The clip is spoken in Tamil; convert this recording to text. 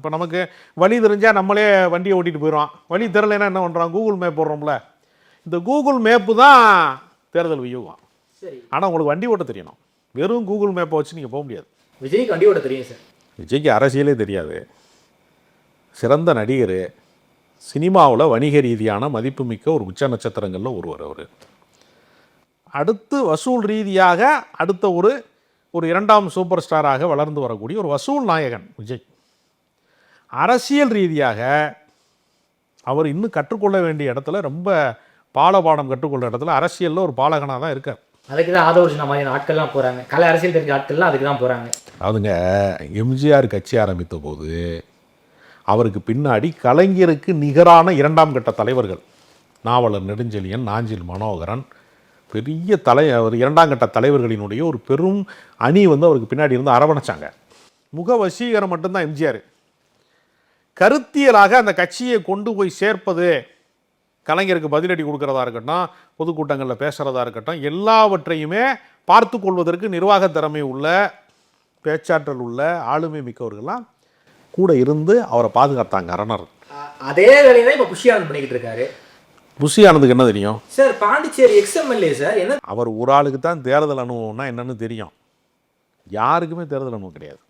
இப்போ நமக்கு வழி தெரிஞ்சால் நம்மளே வண்டியை ஓட்டிகிட்டு போயிடுவோம். வழி தெரிலனா என்ன பண்ணுறோம்? கூகுள் மேப் போடுறோம்ல. இந்த கூகுள் மேப்பு தான் தேர்தல் வியூகம். சரி, ஆனால் உங்களுக்கு வண்டி ஓட்ட தெரியணும். வெறும் கூகுள் மேப்பை வச்சு நீங்கள் போக முடியாது. விஜய்க்கு வண்டி ஓட்ட தெரியும் சார். விஜய்க்கு அரசியலே தெரியாது. சிறந்த நடிகர், சினிமாவில் வணிக ரீதியான மதிப்புமிக்க ஒரு உச்ச நட்சத்திரங்களில் ஒருவர் அவர். அடுத்து வசூல் ரீதியாக அடுத்த ஒரு இரண்டாம் சூப்பர் ஸ்டாராக வளர்ந்து வரக்கூடிய ஒரு வசூல் நாயகன் விஜய். அரசியல் ரீதியாக அவர் இன்னும் கற்றுக்கொள்ள வேண்டிய இடத்துல, ரொம்ப பாடம் கற்றுக்கொள்ள இடத்துல அரசியலில் ஒரு பாலகனாக தான் இருக்கார். அதுக்கு தான் ஆதவர்ஜுனா மாதிரியான ஆட்கள்லாம் போகிறாங்க. கலை அரசியல் தெரிஞ்ச ஆட்கள்லாம் அதுக்கு தான் போகிறாங்க. அதுங்க எம்ஜிஆர் கட்சி ஆரம்பித்த போது அவருக்கு பின்னாடி கலைஞருக்கு நிகரான இரண்டாம் கட்ட தலைவர்கள், நாவலர் நெடுஞ்செழியன், நாஞ்சில் மனோகரன், பெரிய அவர் இரண்டாம் கட்ட தலைவர்களினுடைய ஒரு பெரும் அணி அவருக்கு பின்னாடி இருந்து அரவணைச்சாங்க. முக வசீகரம் மட்டும்தான் எம்ஜிஆர். கருத்தியலாக அந்த கட்சியை கொண்டு போய் சேர்ப்பது, கலைஞருக்கு பதிலடி கொடுக்கறதா இருக்கட்டும், பொதுக்கூட்டங்களில் பேசுகிறதா இருக்கட்டும், எல்லாவற்றையுமே பார்த்து கொள்வதற்கு நிர்வாக திறமை உள்ள, பேச்சாற்றல் உள்ள, ஆளுமை மிக்கவர்கள்லாம் கூட இருந்து அவரை பாதுகாத்தாங்க அரணர். அதே வேலையை தான் இப்போ புஷி ஆனந்த் பண்ணிக்கிட்டு இருக்காரு. புஷி ஆனந்துக்கு என்ன தெரியும் சார்? Pondicherry ex-MLA sir. என்ன அவர் ஒரு ஆளுக்கு தான் தேர்தல் அனுபவம்னா என்னன்னு தெரியும். யாருக்குமே தேர்தல் அனுபவம் கிடையாது.